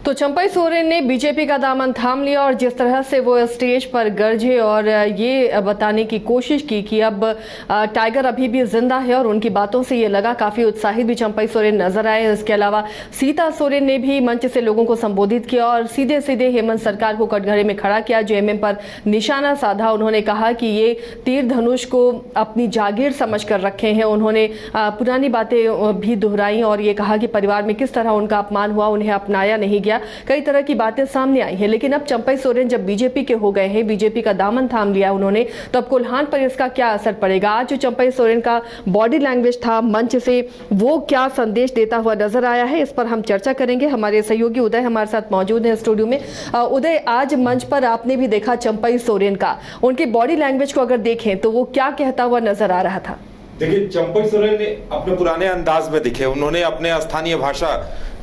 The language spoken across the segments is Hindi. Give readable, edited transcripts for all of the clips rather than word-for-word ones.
तो चंपई सोरेन ने बीजेपी का दामन थाम लिया और जिस तरह से वो स्टेज पर गरजे और ये बताने की कोशिश की कि अब टाइगर अभी भी जिंदा है, और उनकी बातों से ये लगा काफी उत्साहित भी चंपई सोरेन नजर आए। इसके अलावा सीता सोरेन ने भी मंच से लोगों को संबोधित किया और सीधे सीधे हेमंत सरकार को कटघरे में खड़ा किया, जेएमएम पर निशाना साधा। उन्होंने कहा कि ये तीर धनुष को अपनी जागीर समझ कर रखे हैं। उन्होंने पुरानी बातें भी दोहराई और ये कहा कि परिवार में किस तरह उनका अपमान हुआ, उन्हें अपनाया नहीं गया। कई तरह की बातें सामने आई हैं, लेकिन अब चंपई सोरेन जब बीजेपी के हो गए हैं, बीजेपी का दामन थाम लिया उन्होंने, तो अब कोल्हान पर इसका क्या असर पड़ेगा? आज जो चंपई सोरेन का बॉडी लैंग्वेज था मंच से, वो क्या संदेश देता हुआ नजर आया है, इस पर हम चर्चा करेंगे। हमारे सहयोगी उदय हमारे साथ मौजूद है स्टूडियो में। उदय, आज मंच पर आपने भी देखा चंपई सोरेन का, उनकी बॉडी लैंग्वेज को अगर देखें तो वो क्या कहता हुआ नजर आ रहा था? देखिए, चंपई सोरेन ने अपने पुराने अंदाज में दिखे। उन्होंने अपने स्थानीय भाषा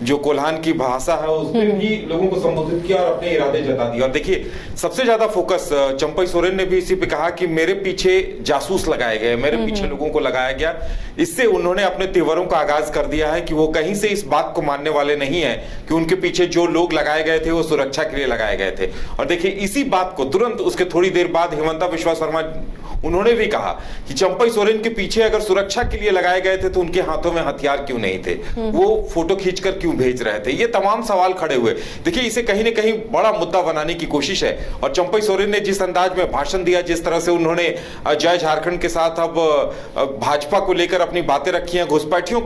जो कोल्हान की भाषा है उसमें भी लोगों को संबोधित किया और अपने इरादे जता दिए। और देखिए, सबसे ज्यादा फोकस चंपई सोरेन ने भी इसी पे कहा कि मेरे पीछे जासूस लगाए गए, मेरे पीछे लोगों को लगाया गया। इससे उन्होंने अपने तेवरों का आगाज कर दिया है कि वो कहीं से इस बात को मानने वाले नहीं है कि उनके पीछे जो लोग लगाए गए थे वो सुरक्षा के लिए लगाए गए थे। और देखिए, इसी बात को तुरंत उसके थोड़ी देर बाद हेमंता बिश्वा शर्मा उन्होंने भी कहा कि चंपई सोरेन के पीछे अगर सुरक्षा के लिए लगाए गए थे तो उनके हाथों में हथियार क्यों नहीं थे, वो फोटो खींचकर क्यों भेज रहे थे? ये तमाम सवाल खड़े हुए। देखिए, इसे कहीं ना कहीं बड़ा मुद्दा बनाने की कोशिश है। और चंपई सोरेन ने जिस अंदाज में भाषण दिया, जिस तरह से उन्होंने जय झारखंड के साथ अब भाजपा को लेकर अपनी बातें रखी हैं, घुसपैठियों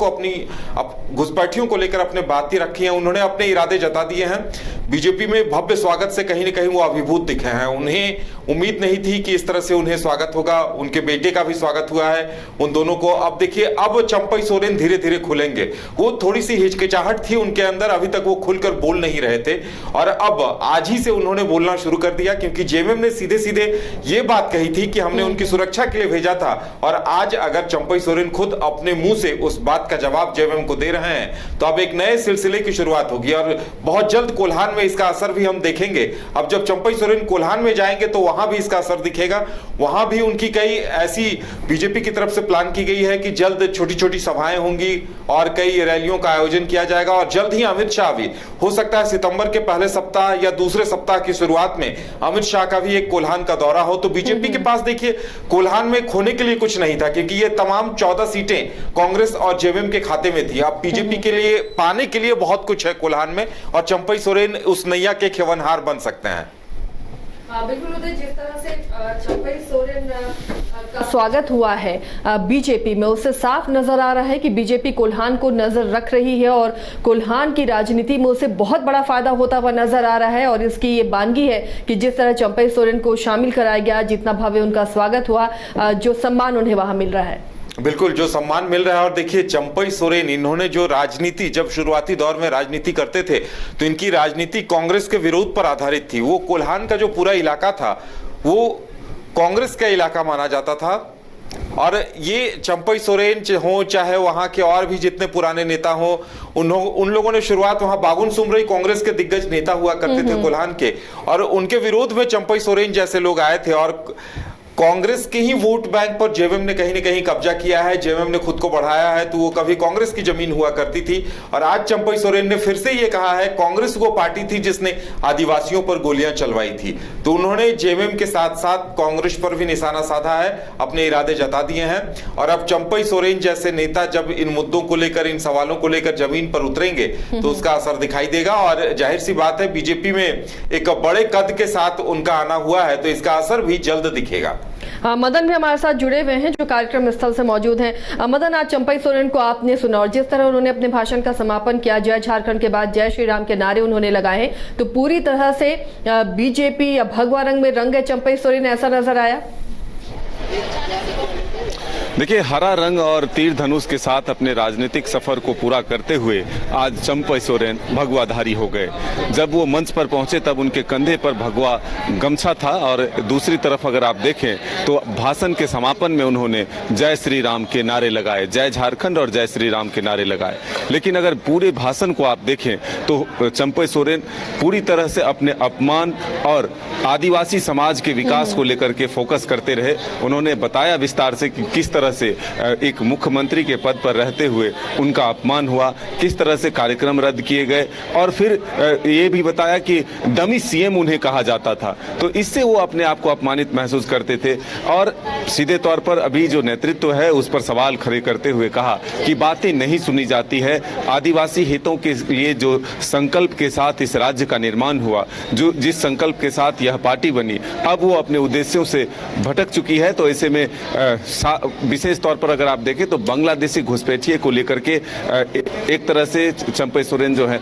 को लेकर अपने बातें रखी हैं, उन्होंने अपने इरादे जता दिए हैं। बीजेपी में भव्य स्वागत से कहीं ना कहीं वो अभिभूत दिखे हैं। उन्हें उम्मीद नहीं थी कि इस तरह से उन्हें स्वागत होगा। उनके बेटे का भी स्वागत हुआ है उन दोनों को। अब देखिए, अब चंपई सोरेन धीरे धीरे खुलेंगे। वो थोड़ी सी हिचकिचाहट थी उनके अंदर, अभी तक वो खुलकर बोल नहीं रहे थे, और अब आज ही से उन्होंने बोलना शुरू कर दिया, क्योंकि जेएमएम ने सीधे सीधे ये बात कही थी कि हमने उनकी सुरक्षा के लिए भेजा था। और आज अगर चंपई सोरेन खुद अपने मुंह से उस बात का जवाब जेएमएम को दे रहे हैं, तो अब एक नए सिलसिले की शुरुआत होगी और बहुत जल्द कोल्हान में इसका असर भी हम देखेंगे। अब जब चंपई सोरेन कोल्हान में जाएंगे तो वहां भी इसका असर दिखेगा। वहां भी उनकी कई ऐसी बीजेपी की तरफ से प्लान की गई है कि जल्द छोटी छोटी सभाएं होंगी और कई रैलियों का आयोजन किया जाएगा। और जल्द ही अमित शाह भी, हो सकता है सितंबर के पहले सप्ताह या दूसरे सप्ताह की शुरुआत में अमित शाह का भी एक कोल्हान का दौरा हो। तो बीजेपी के पास देखिए, कोल्हान में खोने के लिए कुछ नहीं था, क्योंकि ये तमाम 14 सीटें कांग्रेस और जेएमएम के खाते में थी। अब बीजेपी के लिए पाने के लिए बहुत कुछ है कोल्हान में, और चंपई सोरेन उस नैया के खेवनहार बन सकते हैं। बिल्कुल उदय, जिस तरह से चंपई सोरेन का स्वागत हुआ है बीजेपी में, उससे साफ नजर आ रहा है कि बीजेपी कोल्हान को नजर रख रही है और कोल्हान की राजनीति में उसे बहुत बड़ा फायदा होता हुआ नजर आ रहा है। और इसकी ये बानगी है कि जिस तरह चंपई सोरेन को शामिल कराया गया, जितना भव्य उनका स्वागत हुआ, जो सम्मान उन्हें वहां मिल रहा है, बिल्कुल जो सम्मान मिल रहा है। और देखिए, चंपई सोरेन, इन्होंने जो राजनीति, जब शुरुआती दौर में राजनीति करते थे तो इनकी राजनीति कांग्रेस के विरोध पर आधारित थी। वो कोल्हान का जो पूरा इलाका था वो कांग्रेस का इलाका माना जाता था। और ये चंपई सोरेन हो, चाहे वहां के और भी जितने पुराने नेता हो, उन लोगों ने शुरुआत वहां बाबुन सुमरई कांग्रेस के दिग्गज नेता हुआ करते थे कोल्हान के, और उनके विरोध में चंपई सोरेन जैसे लोग आए थे। और कांग्रेस के ही वोट बैंक पर जेएमएम ने कहीं ना कहीं कब्जा किया है। जेएमएम ने खुद को बढ़ाया है, तो वो कभी कांग्रेस की जमीन हुआ करती थी। और आज चंपई सोरेन ने फिर से ये कहा है, कांग्रेस वो पार्टी थी जिसने आदिवासियों पर गोलियां चलवाई थी। तो उन्होंने जेएमएम के साथ साथ कांग्रेस पर भी निशाना साधा है, अपने इरादे जता दिए हैं। और अब चंपई सोरेन जैसे नेता जब इन मुद्दों को लेकर, इन सवालों को लेकर जमीन पर उतरेंगे तो उसका असर दिखाई देगा। और जाहिर सी बात है, बीजेपी में एक बड़े कद के साथ उनका आना हुआ है, तो इसका असर भी जल्द दिखेगा। मदन भी हमारे साथ जुड़े हुए हैं, जो कार्यक्रम स्थल से मौजूद हैं। मदन, आज चंपई सोरेन को आपने सुना और जिस तरह उन्होंने अपने भाषण का समापन किया, जय झारखंड के बाद जय श्री राम के नारे उन्होंने लगाए हैं, तो पूरी तरह से बीजेपी या भगवा रंग में रंग है चंपई सोरेन, ऐसा नजर आया? देखिए, हरा रंग और तीर धनुष के साथ अपने राजनीतिक सफर को पूरा करते हुए आज चंपई सोरेन भगवाधारी हो गए। जब वो मंच पर पहुंचे तब उनके कंधे पर भगवा गमछा था, और दूसरी तरफ अगर आप देखें तो भाषण के समापन में उन्होंने जय श्री राम के नारे लगाए, जय झारखंड और जय श्री राम के नारे लगाए। लेकिन अगर पूरे भाषण को आप देखें तो चंपई सोरेन पूरी तरह से अपने अपमान और आदिवासी समाज के विकास को लेकर के फोकस करते रहे। उन्होंने बताया विस्तार से कि किस तरह तरह से एक मुख्यमंत्री के पद पर रहते हुए उनका अपमान हुआ, किस तरह से कार्यक्रम रद्द किए गए और फिर ये भी बताया कि डमी सीएम उन्हें कहा जाता था। तो इससे वो अपने आप को अपमानित महसूस करते थे और सीधे तौर पर अभी जो नेतृत्व है उस पर सवाल खड़े करते हुए कहा कि बातें नहीं सुनी जाती है। आदिवासी हितों के लिए जो संकल्प के साथ इस राज्य का निर्माण हुआ, जो जिस संकल्प के साथ यह पार्टी बनी, अब वो अपने उद्देश्यों से भटक चुकी है। तो ऐसे में विशेष तौर पर अगर आप देखें तो बांग्लादेशी घुसपैठिए को लेकर के एक तरह से चंपई सोरेन जो है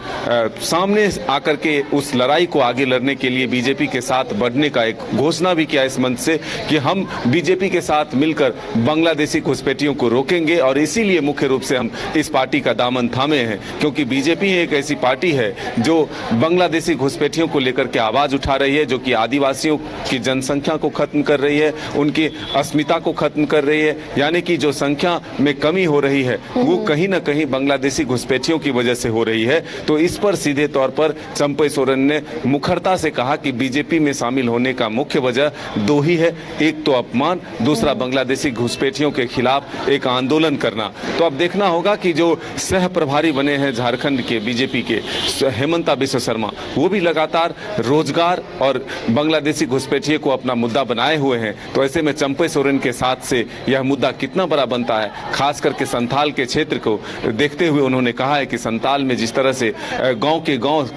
सामने आकर के उस लड़ाई को आगे लड़ने के लिए बीजेपी के साथ बढ़ने का एक घोषणा भी किया इस मंच से कि हम बीजेपी के साथ मिलकर बांग्लादेशी घुसपैठियों को रोकेंगे और इसीलिए मुख्य रूप से हम इस पार्टी का दामन थामे हैं, क्योंकि बीजेपी एक ऐसी पार्टी है जो बांग्लादेशी घुसपैठियों को लेकर के आवाज उठा रही है, जो कि आदिवासियों की जनसंख्या को खत्म कर रही है, उनकी अस्मिता को खत्म कर रही है। यानी कि जो संख्या में कमी हो रही है वो कहीं ना कहीं बांग्लादेशी घुसपैठियों की वजह से हो रही है। तो इस पर सीधे तौर पर चंपई सोरेन ने मुखरता से कहा कि बीजेपी में शामिल होने का मुख्य वजह दो ही है, एक तो अपमान, दूसरा बांग्लादेशी घुसपैठियों के खिलाफ एक आंदोलन करना। तो अब देखना होगा कि जो सह प्रभारी बने हैं झारखंड के बीजेपी के हेमंता बिश्व शर्मा, वो भी लगातार रोजगार और बांग्लादेशी घुसपैठिए को अपना मुद्दा बनाए हुए हैं। तो ऐसे में चंपई सोरेन के साथ से यह मुद्दा कितना बड़ा बनता है, खास करके संथाल के क्षेत्र को देखते हुए उन्होंने कहा है कि संथाल में जिस तरह से गांव के गांव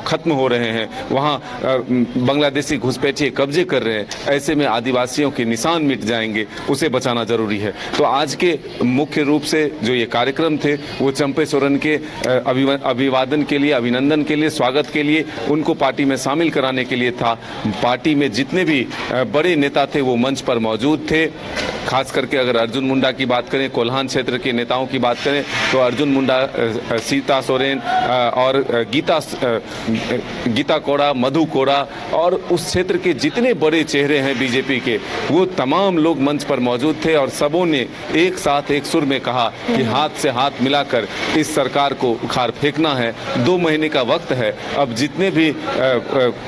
खत्म हो रहे हैं, वहां बांग्लादेशी घुसपैठिए कब्जे कर रहे हैं, ऐसे में आदिवासियों के निशान मिट जाएंगे, उसे बचाना जरूरी है। तो आज के मुख्य रूप से जो ये कार्यक्रम थे वो चंपई सोरेन के अभिवादन के लिए, अभिनंदन के लिए, स्वागत के लिए, उनको पार्टी में शामिल कराने के लिए था। पार्टी में जितने भी बड़े नेता थे वो मंच पर मौजूद थे। खास करके अगर अर्जुन मुंडा की बात करें, कोल्हान क्षेत्र के नेताओं की बात करें तो अर्जुन मुंडा, सीता सोरेन और गीता कोड़ा, मधु कोड़ा और उस क्षेत्र के जितने बड़े चेहरे हैं बीजेपी के, वो तमाम लोग मंच पर मौजूद थे और सबों ने एक साथ एक सुर में कहा कि हाथ से हाथ मिलाकर इस सरकार को उखाड़ फेंकना है। 2 महीने का वक्त है, अब जितने भी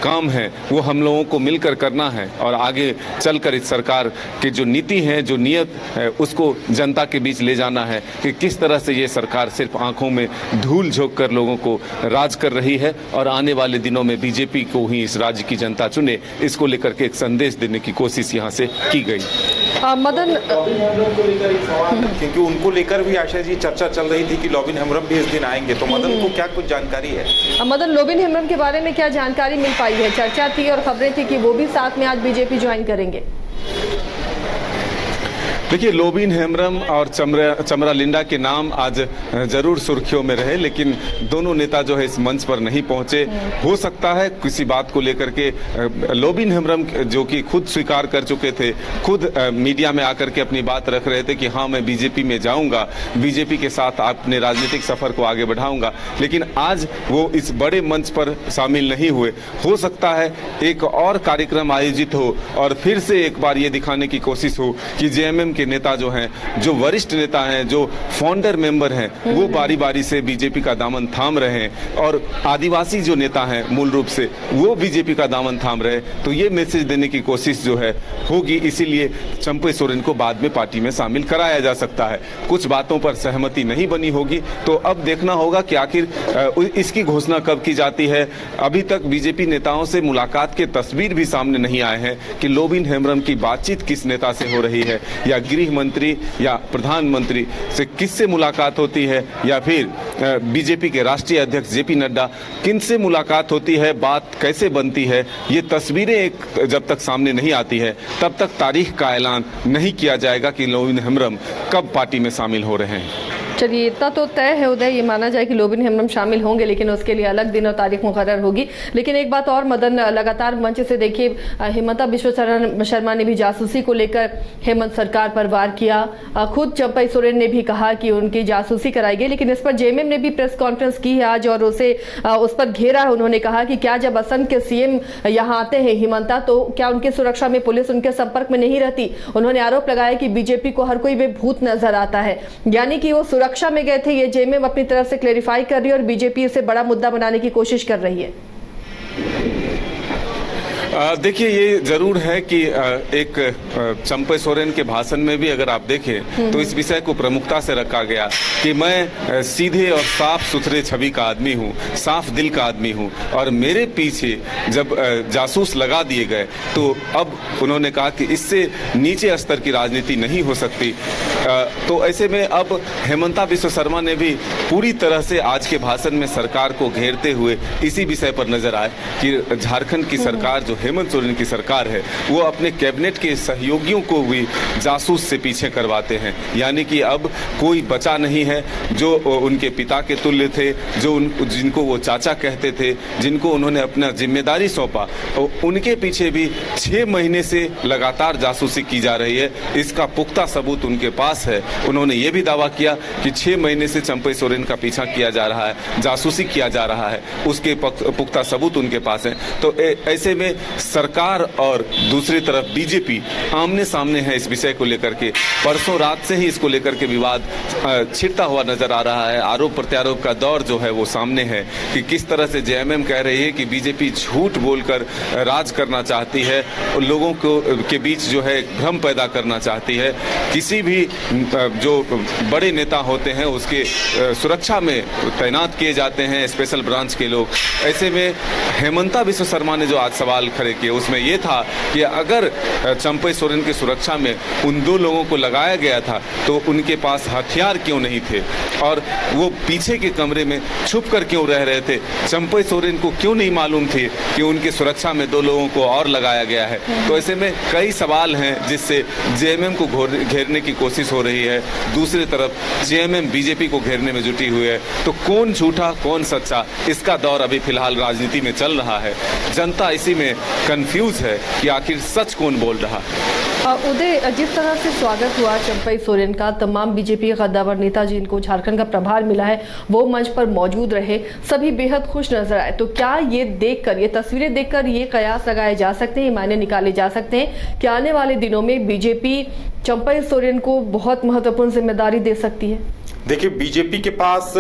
काम हैं वो हम लोगों को मिलकर करना है और आगे चलकर इस सरकार की जो नीति है, जो नियत है, उसको जनता के बीच ले जाना है कि किस तरह से ये सरकार सिर्फ आंखों में धूल झोंक कर लोगों को राज कर रही है और आने वाले दिनों में बीजेपी को ही इस राज्य की जनता चुने, इसको लेकर के एक संदेश देने की कोशिश यहाँ से की गई। मदन, क्योंकि उनको लेकर भी आशा जी चर्चा चल रही थी कि लोबिन हेम्ब्रम भी इस दिन आएंगे, तो मदन को क्या कुछ जानकारी है? मदन, लोबिन हेम्ब्रम के बारे में क्या जानकारी मिल पाई है? चर्चा थी और खबरें थी कि वो भी साथ में आज बीजेपी ज्वाइन करेंगे। देखिए, लोबिन हेम्ब्रम और चमरा लिंडा के नाम आज जरूर सुर्खियों में रहे, लेकिन दोनों नेता जो है इस मंच पर नहीं पहुंचे। हो सकता है किसी बात को लेकर के लोबिन हेम्ब्रम जो कि खुद स्वीकार कर चुके थे, खुद मीडिया में आकर के अपनी बात रख रहे थे कि हाँ मैं बीजेपी में जाऊंगा, बीजेपी के साथ अपने राजनीतिक सफर को आगे बढ़ाऊंगा, लेकिन आज वो इस बड़े मंच पर शामिल नहीं हुए। हो सकता है एक और कार्यक्रम आयोजित हो और फिर से एक बार ये दिखाने की कोशिश हो कि जेएमएम नेता जो हैं, जो वरिष्ठ नेता हैं, जो फाउंडर मेंबर हैं, वो बारी बारी से बीजेपी का दामन थाम रहे हैं और आदिवासी जो नेता हैं मूल रूप से वो बीजेपी का दामन थाम रहे। तो ये मैसेज देने की कोशिश जो है होगी, इसीलिए चंपई सोरेन को बाद में पार्टी में शामिल कराया जा सकता है। कुछ बातों पर सहमति नहीं बनी होगी, तो अब देखना होगा कि आखिर इसकी घोषणा कब की जाती है। अभी तक बीजेपी नेताओं से मुलाकात के तस्वीर भी सामने नहीं आए हैं कि लोबिन हेम्ब्रम की बातचीत किस नेता से हो रही है, या गृह मंत्री या प्रधानमंत्री से किससे मुलाकात होती है, या फिर बीजेपी के राष्ट्रीय अध्यक्ष जेपी नड्डा किनसे मुलाकात होती है, बात कैसे बनती है। ये तस्वीरें जब तक सामने नहीं आती है तब तक तारीख का ऐलान नहीं किया जाएगा कि लोबिन हेम्ब्रम कब पार्टी में शामिल हो रहे हैं। चलिए, इतना तो तय है उदय, ये माना जाए कि लोबिन हेम्ब्रम शामिल होंगे, लेकिन उसके लिए अलग दिन और तारीख मुकर्रर होगी। लेकिन एक बात और मदन, लगातार मंच से देखिए हेमंता बिश्व शर्मा ने भी जासूसी को लेकर हेमंत सरकार पर वार किया। खुद चंपई सोरेन ने भी कहा कि उनकी जासूसी कराई गई, लेकिन इस पर जेएमएम ने भी प्रेस कॉन्फ्रेंस की है आज और उस पर घेरा है। उन्होंने कहा कि क्या जब असम के सीएम यहाँ आते हैं हेमंता, तो क्या उनकी सुरक्षा में पुलिस उनके संपर्क में नहीं रहती? उन्होंने आरोप लगाया कि बीजेपी को हर कोई बेभूत नजर आता है, यानी कि वो सुरक्षा में गए थे। ये जेएमएम अपनी तरफ से क्लेरिफाई कर रही है और बीजेपी इसे बड़ा मुद्दा बनाने की कोशिश कर रही है। देखिए, ये जरूर है कि एक चंपई सोरेन के भाषण में भी अगर आप देखें तो इस विषय को प्रमुखता से रखा गया कि मैं सीधे और साफ सुथरे छवि का आदमी हूँ, साफ दिल का आदमी हूँ, और मेरे पीछे जब जासूस लगा दिए गए तो अब उन्होंने कहा कि इससे नीचे स्तर की राजनीति नहीं हो सकती। तो ऐसे में अब हेमंता बिस्व शर्मा ने भी पूरी तरह से आज के भाषण में सरकार को घेरते हुए इसी विषय पर नजर आए कि झारखंड की सरकार, जो हेमंत सोरेन की सरकार है, वो अपने कैबिनेट के सहयोगियों को भी जासूस से पीछे करवाते हैं। यानी कि अब कोई बचा नहीं है जो उनके पिता के तुल्य थे, जिनको वो चाचा कहते थे, जिनको उन्होंने अपना जिम्मेदारी सौंपा, उनके पीछे भी 6 महीने से लगातार जासूसी की जा रही है। इसका पुख्ता सबूत उनके पास है। उन्होंने ये भी दावा किया कि 6 महीने से चंपई सोरेन का पीछा किया जा रहा है, जासूसी किया जा रहा है, उसके पुख्ता सबूत उनके पास है। तो ऐसे में सरकार और दूसरी तरफ बीजेपी आमने सामने है इस विषय को लेकर के। परसों रात से ही इसको लेकर के विवाद छिड़ता हुआ नजर आ रहा है। आरोप प्रत्यारोप का दौर जो है वो सामने है कि किस तरह से जेएमएम कह रही है कि बीजेपी झूठ बोलकर राज करना चाहती है, लोगों को के बीच जो है भ्रम पैदा करना चाहती है। किसी भी जो बड़े नेता होते हैं उसके सुरक्षा में तैनात किए जाते हैं स्पेशल ब्रांच के लोग। ऐसे में हेमंता बिस्व शर्मा ने जो आज सवाल खड़े किए उसमें यह था कि अगर चंपई सोरेन की सुरक्षा में उन 2 लोगों को लगाया गया था तो उनके पास हथियार क्यों नहीं थे और वो पीछे के कमरे में छुप कर क्यों रह रहे थे। चंपई सोरेन को क्यों नहीं मालूम थी कि उनकी सुरक्षा में 2 लोगों को और लगाया गया है। तो ऐसे में कई सवाल हैं जिससे जेएमएम को घेरने की कोशिश हो रही है। दूसरी तरफ जेएमएम बीजेपी को घेरने में जुटी हुई है। तो कौन झूठा कौन सच्चा, इसका दौर अभी फिलहाल राजनीति में चल रहा है। जनता इसी में कंफ्यूज है कि आखिर सच कौन बोल रहा है। उदय, जिस तरह से स्वागत हुआ चंपई सोरेन का, तमाम बीजेपी कद्दावर नेता जिनको झारखंड का प्रभार मिला है वो मंच पर मौजूद रहे, सभी बेहद खुश नजर आए। तो क्या ये देखकर, ये तस्वीरें देखकर ये कयास लगाए जा सकते हैं, ये मायने निकाले जा सकते हैं कि आने वाले दिनों में बीजेपी चंपई सोरेन को बहुत महत्वपूर्ण जिम्मेदारी दे सकती है? देखिए, बीजेपी के पास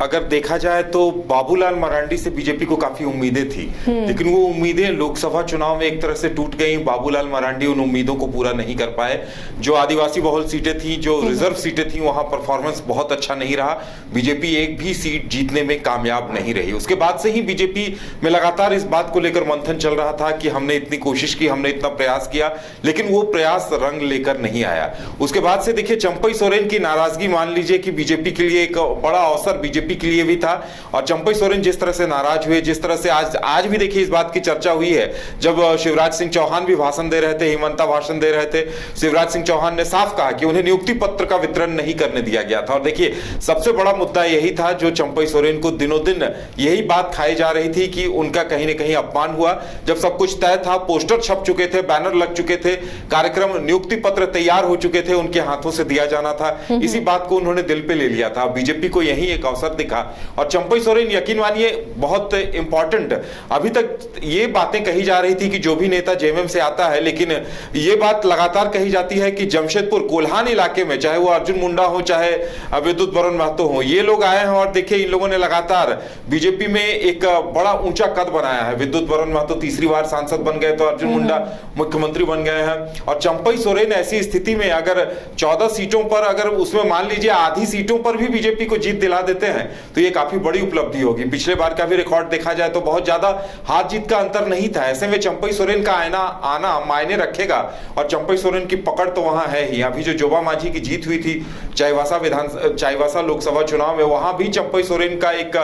अगर देखा जाए तो बाबूलाल मरांडी से बीजेपी को काफी उम्मीदें थी, लेकिन वो उम्मीदें लोकसभा चुनाव में एक तरह से टूट गई। बाबूलाल मरांडी उन उम्मीदों को पूरा नहीं कर पाए। जो आदिवासी बहुल सीटें थी, जो रिजर्व सीटें थी, वहां परफॉर्मेंस बहुत अच्छा नहीं रहा। बीजेपी एक भी सीट जीतने में कामयाब नहीं रही। उसके बाद से ही बीजेपी में लगातार इस बात को लेकर मंथन चल रहा था कि हमने इतनी कोशिश की, हमने इतना प्रयास किया, लेकिन वो प्रयास रंग लेकर नहीं आया। उसके बाद से देखिए, चंपई सोरेन की नाराजगी मान लीजिए कि बीजेपी के लिए एक बड़ा अवसर बीजेपी के लिए भी था। और चंपई सोरेन जिस तरह से नाराज हुए, जिस तरह से आज भी देखिए इस बात की चर्चा हुई है, जब शिवराज सिंह चौहान भी भाषण दे रहे थे, हेमंता भाषण दे रहे थे, शिवराज सिंह चौहान ने साफ कहा कि उन्हें नियुक्ति पत्र का वितरण नहीं करने दिया गया था। और देखिए, सबसे बड़ा मुद्दा यही था जो चंपई सोरेन को दिनों दिन यही बात खाई जा रही थी कि उनका कहीं ना कहीं अपमान हुआ। जब सब कुछ तय था, पोस्टर छप चुके थे, बैनर लग चुके थे, कार्यक्रम नियुक्ति पत्र तैयार हो चुके थे, उनके हाथों से दिया जाना था, इसी बात को उन्होंने दिल पे ले लिया था। बीजेपी को यही एक अवसर दिखा। और चंपई सोरेन, यकीन मानिए, बहुत इंपॉर्टेंट, अभी तक ये बातें कही जा रही थी कि जो भी नेता जेएमएम से आता है, लेकिन ये बात लगातार कही जाती है कि जमशेदपुर कोल्हान इलाके में, चाहे वो अर्जुन मुंडा हो, चाहे विद्युत बरण महतो हो, ये लोग आए हैं और देखिए इन लोगों ने लगातार बीजेपी में एक बड़ा ऊंचा कद बनाया है। विद्युत बरण महतो तीसरी बार सांसद बन गए तो अर्जुन मुंडा मुख्यमंत्री बन गए हैं। और चंपई सोरेन ऐसी स्थिति में अगर 14 सीटों पर, अगर उसमें मान लीजिए आधी सीटों पर भी बीजेपी को जीत दिला देते हैं तो ये काफी बड़ी उपलब्धि होगी। पिछले बार का भी रिकॉर्ड देखा जाए तो बहुत ज्यादा हार जीत का अंतर नहीं था। ऐसे में चंपई सोरेन का आना मायने रखेगा और चंपई सोरेन की पकड़ तो वहां है ही। अभी जो जोबा मांझी की जीत हुई थी चाईबासा लोकसभा चुनाव में, वहां भी चंपई सोरेन का एक,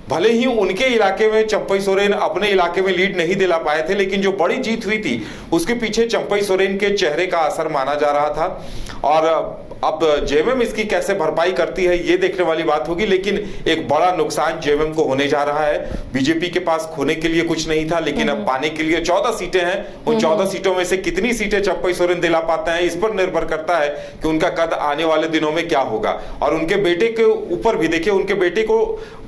भले ही उनके इलाके में चंपई सोरेन अपने इलाके में लीड नहीं दिला पाए थे, लेकिन जो बड़ी जीत हुई थी उसके पीछे चंपई सोरेन के चेहरे का असर माना जा रहा था। और अब जेएमएम इसकी कैसे भरपाई करती है ये देखने वाली बात होगी, लेकिन एक बड़ा नुकसान जेएमएम को होने जा रहा है। बीजेपी के पास खोने के लिए कुछ नहीं था, लेकिन अब पाने के लिए 14 सीटें हैं। उन 14 सीटों में से कितनी सीटें चंपई सोरेन दिला पाते हैं, इस पर निर्भर करता है कि उनका कद आने वाले दिनों में क्या होगा। और उनके बेटे के ऊपर भी देखिए, उनके बेटे को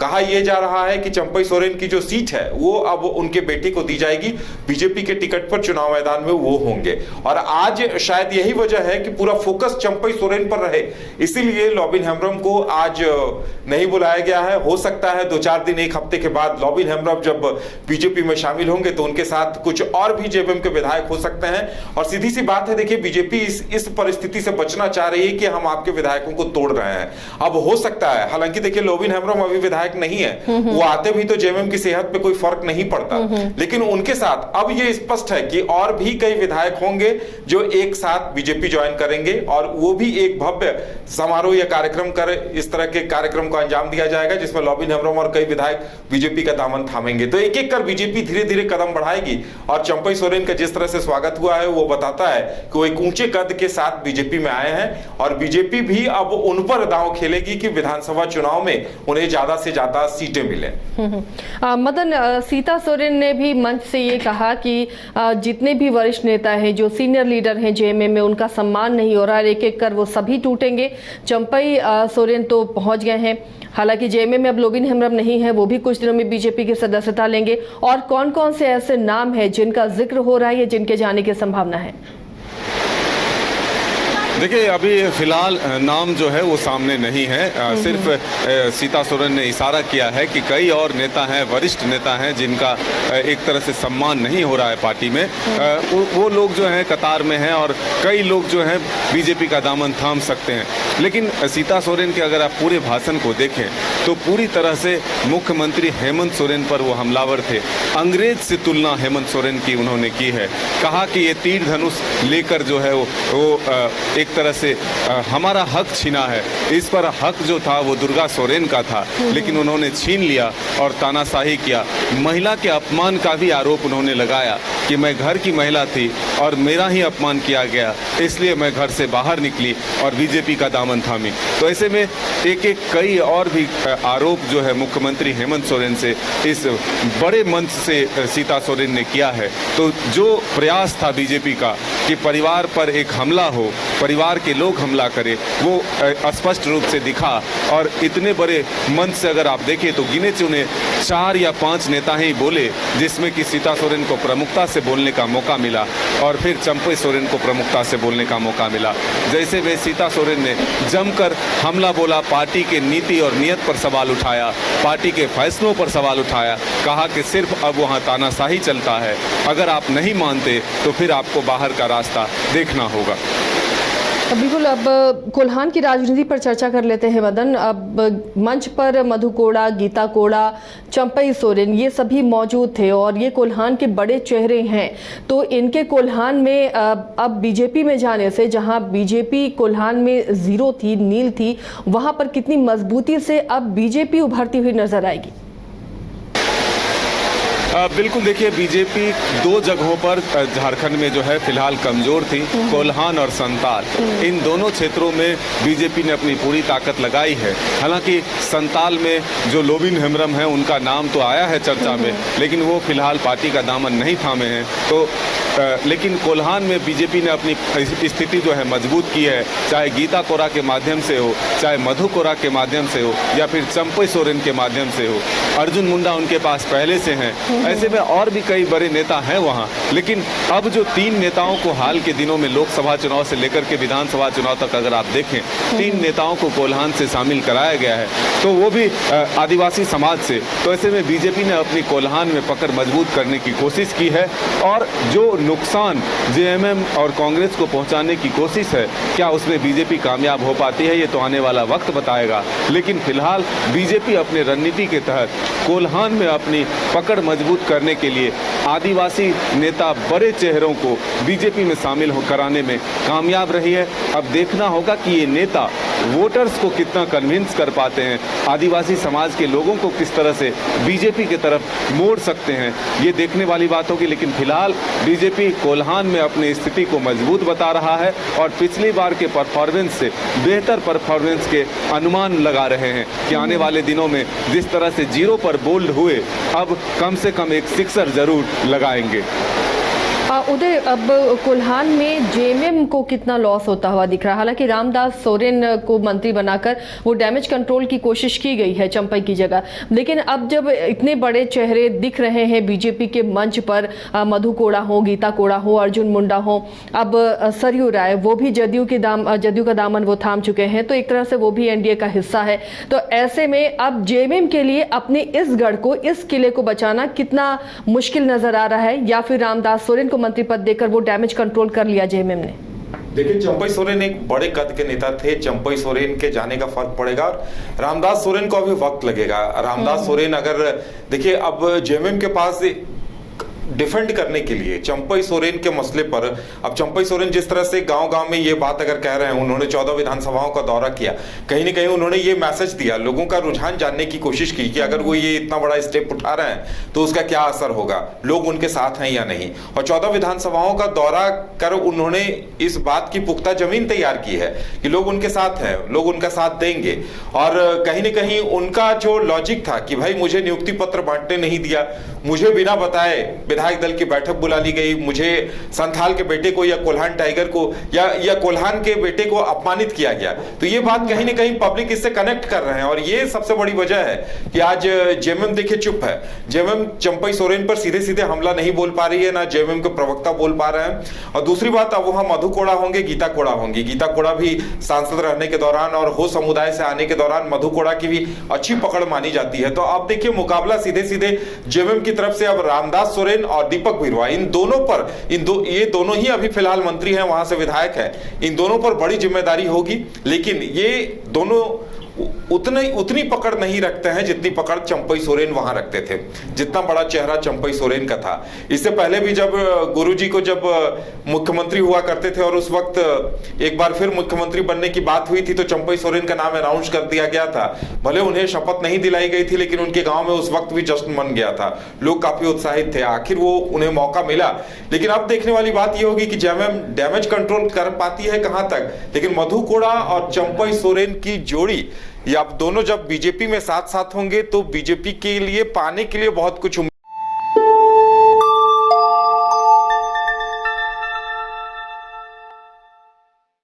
कहा यह जा रहा है कि चंपई सोरेन की जो सीट है वो अब उनके बेटे को दी जाएगी। बीजेपी के टिकट पर चुनाव मैदान में वो होंगे। और आज शायद यही वजह है कि पूरा फोकस चंपई सोरेन ट्रेन पर रहे, इसीलिए लॉबिन हेम्ब्रम को आज नहीं बुलाया गया है। हो सकता है 2-4 दिन, एक हफ्ते के बाद लॉबिन हेम्ब्रम जब बीजेपी में शामिल होंगे तो उनके साथ कुछ और भी जेएमएम के विधायक हो सकते हैं। और सीधी सी बात है, देखिए बीजेपी इस परिस्थिति से बचना चाह रही है कि हम आपके विधायकों को तोड़ रहे हैं। अब हो सकता है, हालांकि देखिए लॉबिन हेम्ब्रम अभी विधायक नहीं है, वो आते भी तो जेएमएम की सेहत पे कोई फर्क नहीं पड़ता, लेकिन उनके साथ अब ये स्पष्ट है कि और भी कई विधायक होंगे जो एक साथ बीजेपी ज्वाइन करेंगे और वो भी एक भव्य समारोह या कार्यक्रम कर इस तरह के कार्यक्रम को अंजाम दिया जाएगा जिसमें लॉबिन हेम्ब्रम और कई विधायक बीजेपी का दामन थामेंगे। तो एक एक कर बीजेपी धीरे धीरे कदम बढ़ाएगी और चंपई सोरेन का जिस तरह से स्वागत हुआ है वो बताता है कि वो एक ऊंचे कद के साथ बीजेपी में आए हैं और बीजेपी भी अब उन पर दांव खेलेगी कि विधानसभा चुनाव में उन्हें ज्यादा से ज्यादा सीटें मिले। मदन, सीता सोरेन ने भी मंच से ये कहा कि जितने भी वरिष्ठ नेता हैं, जो सीनियर लीडर हैं जेएमएम में, उनका सम्मान नहीं हो रहा है, एक एक कर वो सभी टूटेंगे। चंपई सोरेन तो पहुंच गए हैं, हालांकि जेएमएम में अब लॉबिन हेम्ब्रम नहीं है, वो भी कुछ दिनों में बीजेपी की सदस्यता लेंगे। और कौन कौन से ऐसे नाम हैं जिनका जिक्र हो रहा है या जिनके जाने की संभावना है? देखिए, अभी फिलहाल नाम जो है वो सामने नहीं है। सिर्फ सीता सोरेन ने इशारा किया है कि कई और नेता हैं, वरिष्ठ नेता हैं जिनका एक तरह से सम्मान नहीं हो रहा है पार्टी में। वो लोग जो हैं कतार में हैं और कई लोग जो हैं बीजेपी का दामन थाम सकते हैं। लेकिन सीता सोरेन के अगर आप पूरे भाषण को देखें तो पूरी तरह से मुख्यमंत्री हेमंत सोरेन पर वो हमलावर थे। अंग्रेज से तुलना हेमंत सोरेन की उन्होंने की है। कहा कि ये तीर धनुष लेकर जो है वो एक तरह से हमारा हक छीना है। इस पर हक जो था वो दुर्गा सोरेन का था, लेकिन उन्होंने छीन लिया और तानाशाही किया। महिला के अपमान का भी आरोप उन्होंने लगाया कि मैं घर की महिला थी और मेरा ही अपमान किया गया, इसलिए मैं घर से बाहर निकली और बीजेपी का दामन थामी। तो ऐसे में एक एक कई और भी आरोप जो है मुख्यमंत्री हेमंत सोरेन से इस बड़े मंच से सीता सोरेन ने किया है। तो जो प्रयास था बीजेपी का कि परिवार पर एक हमला हो, परिवार के लोग हमला करें, वो स्पष्ट रूप से दिखा। और इतने बड़े मंच से अगर आप देखें तो गिने चुने 4 या 5 नेता ही बोले, जिसमें कि सीता सोरेन को प्रमुखता से बोलने का मौका मिला और फिर चंपई सोरेन को प्रमुखता से बोलने का मौका मिला। जैसे वे सीता सोरेन ने जमकर हमला बोला, पार्टी के नीति और नियत पर सवाल उठाया, पार्टी के फैसलों पर सवाल उठाया, कहा कि सिर्फ अब वहाँ तानाशाही चलता है, अगर आप नहीं मानते तो फिर आपको बाहर का रास्ता देखना होगा। बिल्कुल, अब कोल्हान की राजनीति पर चर्चा कर लेते हैं मदन। अब मंच पर मधु कोड़ा, गीता कोड़ा, चंपई सोरेन, ये सभी मौजूद थे और ये कोल्हान के बड़े चेहरे हैं। तो इनके कोल्हान में अब बीजेपी में जाने से, जहां बीजेपी कोल्हान में जीरो थी, नील थी, वहां पर कितनी मजबूती से अब बीजेपी उभरती हुई नजर आएगी? बिल्कुल, देखिए बीजेपी 2 जगहों पर झारखंड में जो है फिलहाल कमजोर थी, कोल्हान और संताल। इन दोनों क्षेत्रों में बीजेपी ने अपनी पूरी ताकत लगाई है। हालांकि संताल में जो लॉबिन हेम्ब्रम है उनका नाम तो आया है चर्चा में, लेकिन वो फिलहाल पार्टी का दामन नहीं थामे हैं। तो लेकिन कोल्हान में बीजेपी ने अपनी स्थिति जो है मजबूत की है, चाहे गीता कोड़ा के माध्यम से हो, चाहे मधु कोड़ा के माध्यम से हो या फिर चंपई सोरेन के माध्यम से हो। अर्जुन मुंडा उनके पास पहले से हैं। ऐसे में और भी कई बड़े नेता हैं वहाँ। लेकिन अब जो 3 नेताओं को हाल के दिनों में लोकसभा चुनाव से लेकर के विधानसभा चुनाव तक अगर आप देखें, 3 नेताओं को कोल्हान से शामिल कराया गया है, तो वो भी आदिवासी समाज से। तो ऐसे में बीजेपी ने अपनी कोल्हान में पकड़ मजबूत करने की कोशिश की है और जो नुकसान जेएमएम और कांग्रेस को पहुंचाने की कोशिश है, क्या उसमें बीजेपी कामयाब हो पाती है, ये तो आने वाला वक्त बताएगा। लेकिन फिलहाल बीजेपी अपने रणनीति के तहत कोल्हान में अपनी पकड़ मजबूत करने के लिए आदिवासी नेता, बड़े चेहरों को बीजेपी में शामिल कराने में कामयाब रही है। अब देखना होगा कि ये नेता वोटर्स को कितना कन्विंस कर पाते हैं, आदिवासी समाज के लोगों को किस तरह से बीजेपी की तरफ मोड़ सकते हैं, ये देखने वाली बात होगी। लेकिन फिलहाल बीजेपी कोल्हान में अपनी स्थिति को मजबूत बता रहा है और पिछली बार के परफॉर्मेंस से बेहतर परफॉर्मेंस के अनुमान लगा रहे हैं कि आने वाले दिनों में जिस तरह से 0 पर बोल्ड हुए, अब कम से कम एक सिक्सर जरूर लगाएंगे। उदय, अब कोल्हान में जेएमएम को कितना लॉस होता हुआ दिख रहा है? हालांकि रामदास सोरेन को मंत्री बनाकर वो डैमेज कंट्रोल की कोशिश की गई है चंपई की जगह, लेकिन अब जब इतने बड़े चेहरे दिख रहे हैं बीजेपी के मंच पर, मधु कोड़ा हो, गीता कोड़ा हो, अर्जुन मुंडा हो, अब सरयू राय, वो भी जदयू का दामन वो थाम चुके हैं, तो एक तरह से वो भी एनडीए का हिस्सा है। तो ऐसे में अब जेएमएम के लिए अपने इस गढ़ को, इस किले को बचाना कितना मुश्किल नजर आ रहा है, या फिर रामदास सोरेन को मंत्री पद देकर वो डैमेज कंट्रोल कर लिया जेएमएम ने? देखिए, चंपई सोरेन एक बड़े कद के नेता थे। चंपई सोरेन के जाने का फर्क पड़ेगा और रामदास सोरेन को अभी वक्त लगेगा। रामदास सोरेन अगर देखिए, अब जेएमएम के पास डिफेंड करने के लिए चंपई सोरेन के मसले पर, अब चंपई सोरेन जिस तरह से गांव-गांव में ये बात अगर कह रहे हैं, उन्होंने 14 विधानसभाओं का दौरा किया, कहीं ना कहीं उन्होंने ये मैसेज दिया, लोगों का रुझान जानने की कोशिश की कि अगर वो ये इतना बड़ा स्टेप उठा रहे हैं तो उसका क्या असर होगा, लोग उनके साथ हैं या नहीं। और 14 विधानसभाओं का दौरा कर उन्होंने इस बात की पुख्ता जमीन तैयार की है कि लोग उनके साथ हैं, लोग उनका साथ देंगे। और कहीं ना कहीं उनका जो लॉजिक था कि भाई मुझे नियुक्ति पत्र बांटने नहीं दिया, मुझे बिना बताए विधायक दल की बैठक बुला ली गई, मुझे संथाल के बेटे को या कोल्हान टाइगर को या कोल्हान के बेटे को अपमानित किया गया, तो ये बात कहीं ना कहीं पब्लिक इससे कनेक्ट कर रहे हैं। और ये सबसे बड़ी वजह है कि आज जेएमएम देखिए चुप है। जेएमएम चंपई सोरेन पर सीधे सीधे हमला नहीं बोल पा रही है, ना जेएमएम के प्रवक्ता बोल पा रहे हैं। और दूसरी बात, अब वहां मधु कोड़ा होंगे, गीता कोड़ा होंगी। गीता कोड़ा भी सांसद रहने के दौरान और हो समुदाय से आने के दौरान मधु कोड़ा की भी अच्छी पकड़ मानी जाती है। तो अब देखिए, मुकाबला सीधे सीधे जेएमएम की तरफ से अब रामदास सोरेन और दीपक बिरुवा, इन दोनों पर, ये दोनों ही अभी फिलहाल मंत्री हैं, वहां से विधायक हैं, इन दोनों पर बड़ी जिम्मेदारी होगी। लेकिन ये दोनों उतनी पकड़ नहीं रखते हैं जितनी पकड़ चंपई सोरेन वहां रखते थे, जितना बड़ा चेहरा चंपई सोरेन का था। इससे पहले भी जब गुरुजी को जब मुख्यमंत्री हुआ करते थे और उस वक्त एक बार फिर मुख्यमंत्री बनने की बात हुई थी, तो चंपई सोरेन का नाम अनाउंस कर दिया गया था। भले उन्हें शपथ नहीं दिलाई गई थी, लेकिन उनके गांव में उस वक्त भी जश्न मन गया था, लोग काफी उत्साहित थे, आखिर वो उन्हें मौका मिला। लेकिन अब देखने वाली बात यह होगी कि जेएमएम डैमेज कंट्रोल कर पाती है कहां तक। लेकिन मधु कोड़ा और चंपई सोरेन की जोड़ी, या अब दोनों जब बीजेपी में साथ साथ होंगे तो बीजेपी के लिए पाने के लिए बहुत कुछ